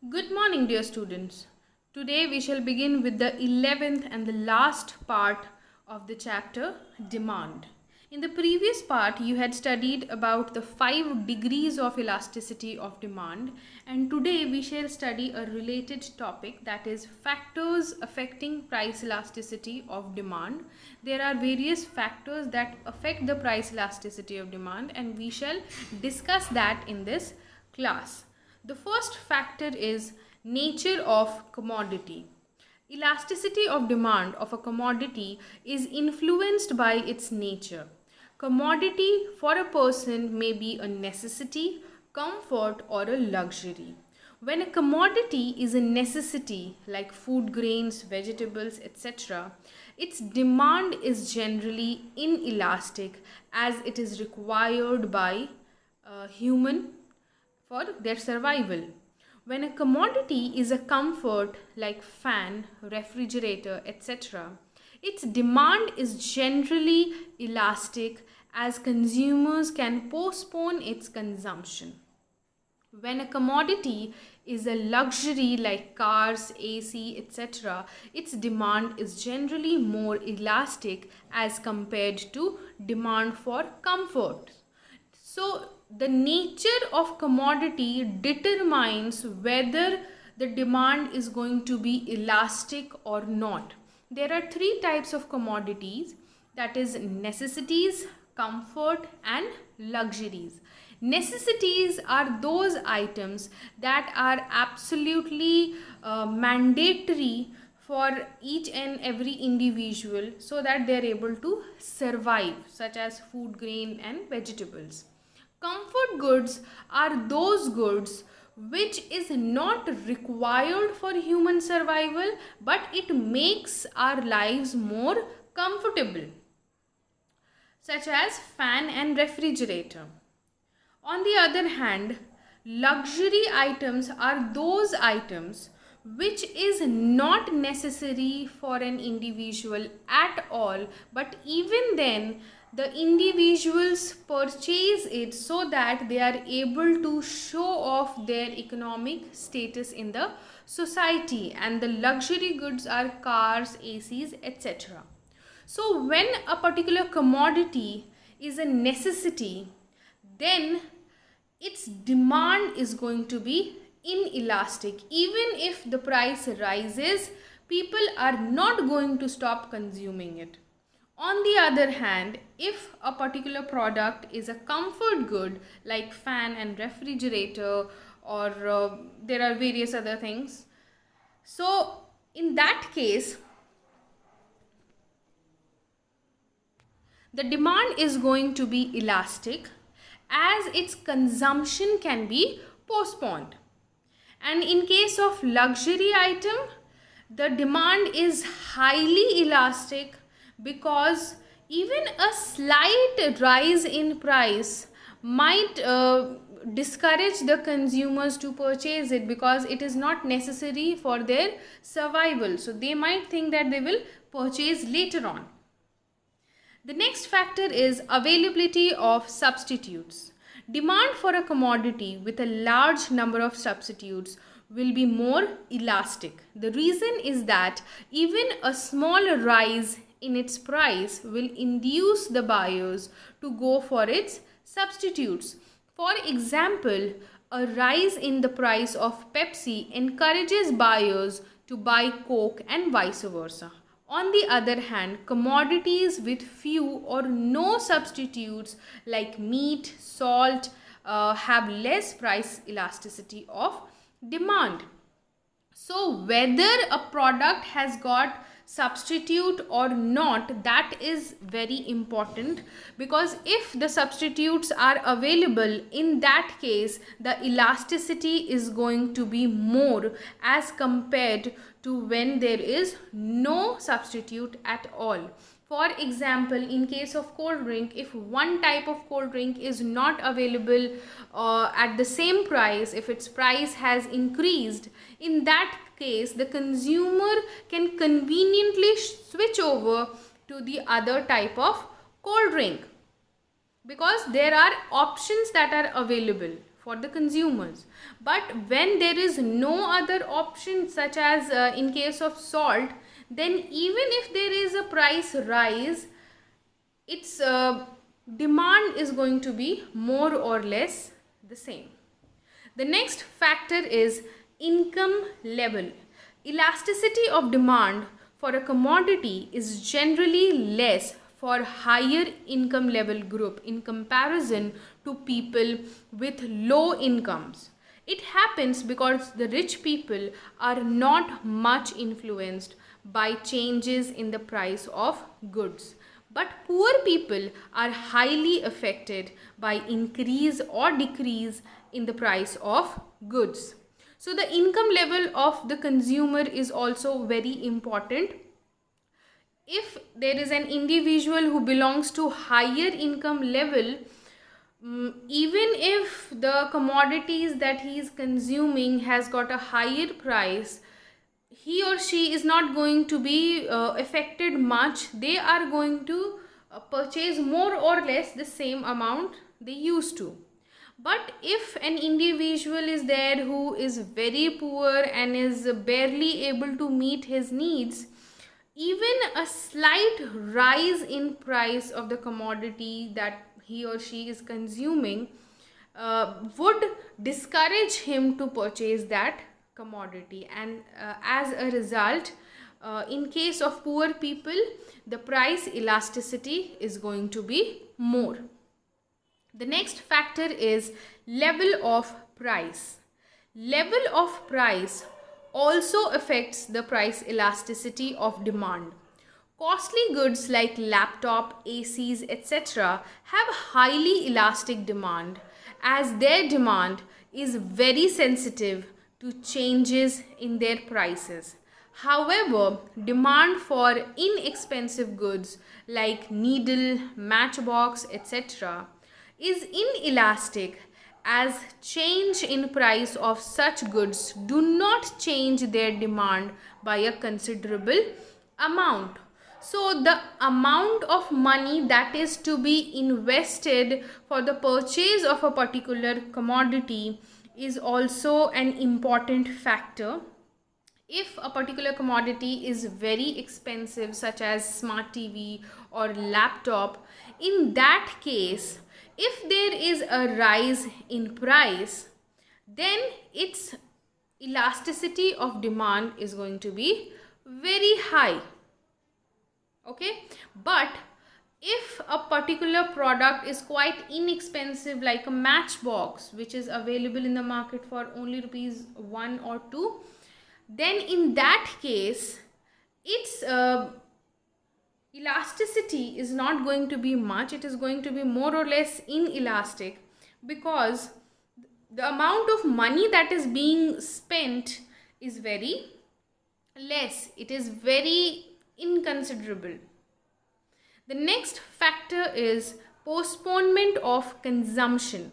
Good morning, dear students. Today we shall begin with the 11th and the last part of the chapter Demand. In the previous part, you had studied about the 5 degrees of elasticity of demand, and today we shall study a related topic, that is factors affecting price elasticity of demand. There are various factors that affect the price elasticity of demand, and we shall discuss that in this class. The first factor is nature of commodity. Elasticity of demand of a commodity is influenced by its nature. Commodity for a person may be a necessity, comfort, or a luxury. When a commodity is a necessity like food grains, vegetables, etc., its demand is generally inelastic as it is required by human for their survival. When a commodity is a comfort like fan, refrigerator, etc., its demand is generally elastic as consumers can postpone its consumption. When a commodity is a luxury like cars, AC, etc., its demand is generally more elastic as compared to demand for comfort. So, the nature of commodity determines whether the demand is going to be elastic or not. There are 3 types of commodities, that is necessities, comfort, and luxuries. Necessities are those items that are absolutely mandatory for each and every individual so that they are able to survive, such as food grain and vegetables. Comfort goods are those goods which is not required for human survival, but it makes our lives more comfortable, such as fan and refrigerator. On the other hand, luxury items are those items which is not necessary for an individual at all, but even then the individuals purchase it so that they are able to show off their economic status in the society, and the luxury goods are cars, ACs, etc. So when a particular commodity is a necessity, then its demand is going to be inelastic. Even if the price rises, people are not going to stop consuming it. On the other hand, if a particular product is a comfort good like fan and refrigerator, or there are various other things, so in that case the demand is going to be elastic as its consumption can be postponed. And in case of luxury item, the demand is highly elastic because even a slight rise in price might discourage the consumers to purchase it because it is not necessary for their survival. So they might think that they will purchase later on. The next factor is availability of substitutes. Demand for a commodity with a large number of substitutes will be more elastic. The reason is that even a small rise in its price will induce the buyers to go for its substitutes. For example, a rise in the price of Pepsi encourages buyers to buy Coke and vice versa. On the other hand, commodities with few or no substitutes like meat, salt have less price elasticity of demand. So whether a product has got substitute or not, that is very important, because if the substitutes are available, in that case the elasticity is going to be more as compared to when there is no substitute at all. For example, in case of cold drink, if one type of cold drink is not available at the same price, if its price has increased, in that case the consumer can conveniently switch over to the other type of cold drink because there are options that are available. for the consumers. But when there is no other option, such as in case of salt, then even if there is a price rise, its demand is going to be more or less the same. The next factor is income level. Elasticity of demand for a commodity is generally less for higher income level group in comparison to people with low incomes. It happens because the rich people are not much influenced by changes in the price of goods. But poor people are highly affected by increase or decrease in the price of goods. So the income level of the consumer is also very important. If there is an individual who belongs to higher income level, even if the commodities that he is consuming has got a higher price, he or she is not going to be affected much. They are going to purchase more or less the same amount they used to. But if an individual is there who is very poor and is barely able to meet his needs, even a slight rise in price of the commodity that he or she is consuming would discourage him to purchase that commodity, and as a result, in case of poor people, the price elasticity is going to be more. The next factor is level of price. Level of price also affects the price elasticity of demand. Costly goods like laptop, ACs, etc. have highly elastic demand, as their demand is very sensitive to changes in their prices. However, demand for inexpensive goods like needle, matchbox, etc. is inelastic, as change in price of such goods do not change their demand by a considerable amount. So the amount of money that is to be invested for the purchase of a particular commodity is also an important factor. If a particular commodity is very expensive, such as smart TV or laptop, in that case, if there is a rise in price, then its elasticity of demand is going to be very high. Okay, but if a particular product is quite inexpensive, like a matchbox, which is available in the market for only rupees 1 or 2, then in that case, its elasticity is not going to be much. It is going to be more or less inelastic, because the amount of money that is being spent is very less. It is very inconsiderable. The next factor is postponement of consumption.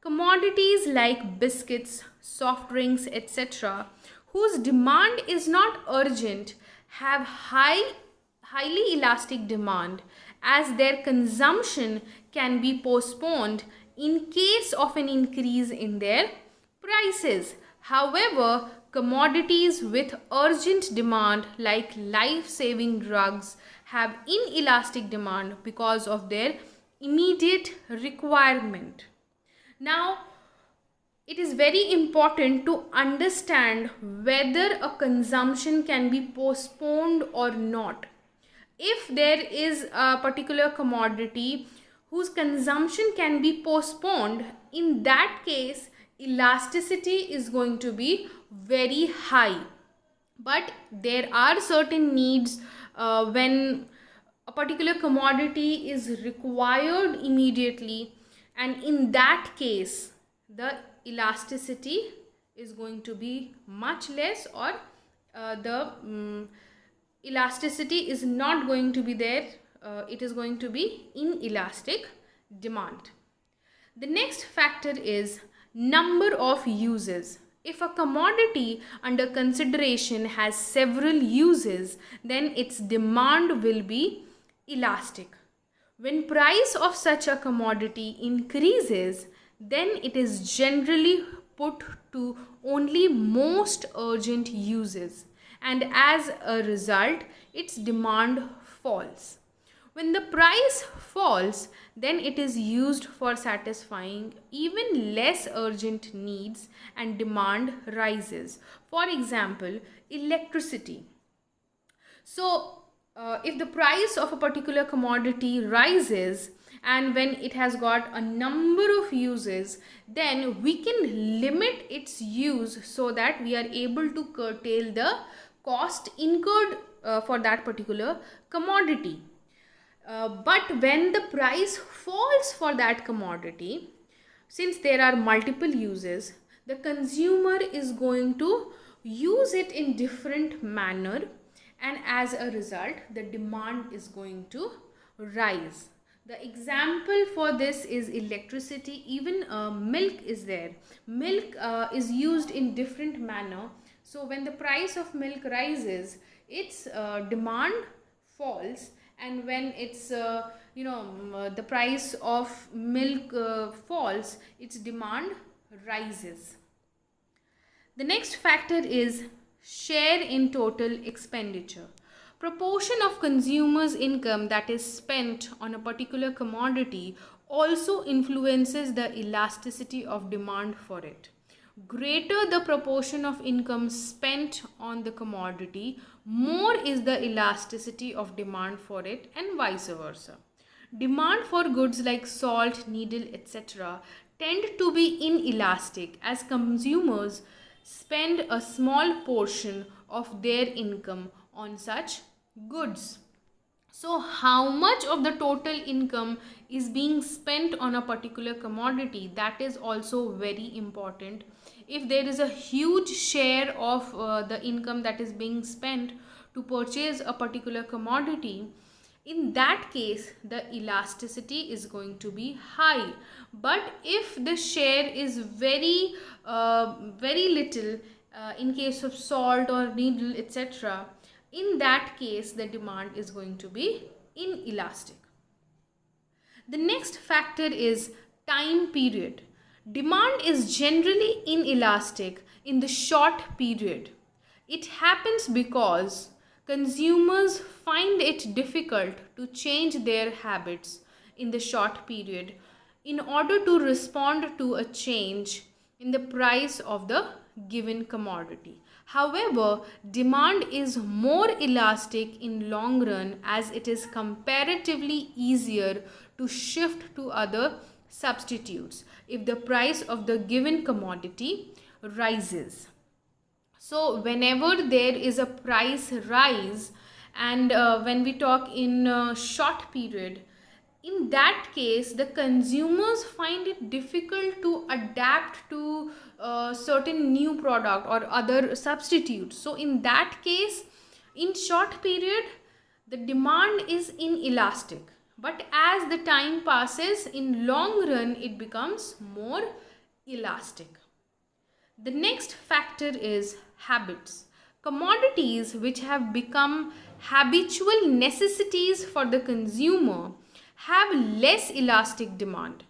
Commodities like biscuits, soft drinks, etc., whose demand is not urgent, have highly elastic demand, as their consumption can be postponed in case of an increase in their prices. However, commodities with urgent demand like life-saving drugs have inelastic demand because of their immediate requirement. Now, it is very important to understand whether a consumption can be postponed or not. If there is a particular commodity whose consumption can be postponed, in that case, elasticity is going to be very high. But there are certain needs when a particular commodity is required immediately, and in that case, the elasticity is going to be much less, or the elasticity is not going to be there. It is going to be inelastic demand. The next factor is number of uses. If a commodity under consideration has several uses, then its demand will be elastic. When price of such a commodity increases, then it is generally put to only most urgent uses, and as a result, its demand falls. When the price falls, then it is used for satisfying even less urgent needs and demand rises. For example, electricity. So, if the price of a particular commodity rises and when it has got a number of uses, then we can limit its use so that we are able to curtail the cost incurred for that particular commodity. But when the price falls for that commodity, since there are multiple uses, the consumer is going to use it in different manner, and as a result the demand is going to rise. The example for this is electricity. Even milk is there. Milk is used in different manner, so when the price of milk rises, its demand falls, and when it's the price of milk falls, its demand rises. The next factor is share in total expenditure. Proportion of consumers' income that is spent on a particular commodity also influences the elasticity of demand for it. Greater the proportion of income spent on the commodity, more is the elasticity of demand for it, and vice versa. Demand for goods like salt, needle, etc. tend to be inelastic as consumers spend a small portion of their income on such goods. So, how much of the total income is being spent on a particular commodity, that is also very important. If there is a huge share of the income that is being spent to purchase a particular commodity, in that case the elasticity is going to be high. But if the share is very little, in case of salt or needle, etc., in that case the demand is going to be inelastic. The next factor is time period. Demand is generally inelastic in the short period. It happens because consumers find it difficult to change their habits in the short period in order to respond to a change in the price of the given commodity. However, demand is more elastic in long run as it is comparatively easier to shift to other substitutes if the price of the given commodity rises. So whenever there is a price rise, and when we talk in a short period, in that case the consumers find it difficult to adapt to certain new product or other substitutes. So in that case, in short period the demand is inelastic, but as the time passes, in long run it becomes more elastic. The next factor is habits. Commodities which have become habitual necessities for the consumer have less elastic demand.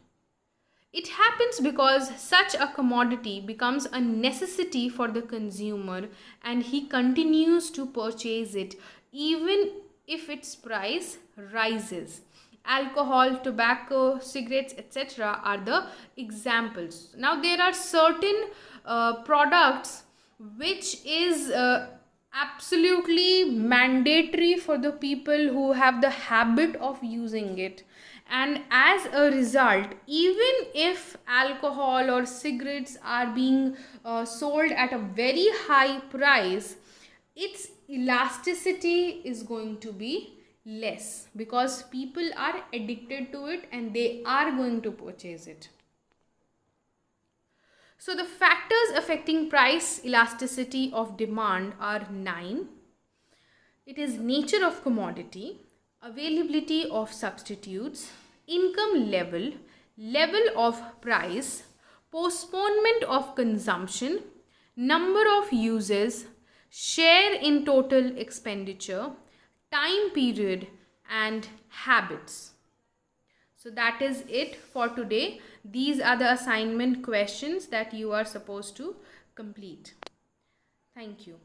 It happens because such a commodity becomes a necessity for the consumer and he continues to purchase it even if its price rises. Alcohol, tobacco, cigarettes, etc. are the examples. Now there are certain products which is absolutely mandatory for the people who have the habit of using it, and as a result, even if alcohol or cigarettes are being sold at a very high price, its elasticity is going to be less because people are addicted to it and they are going to purchase it. So the factors affecting price elasticity of demand are 9. It is nature of commodity, availability of substitutes, income level, level of price, postponement of consumption, number of uses, share in total expenditure, time period, and habits. So that is it for today. These are the assignment questions that you are supposed to complete. Thank you.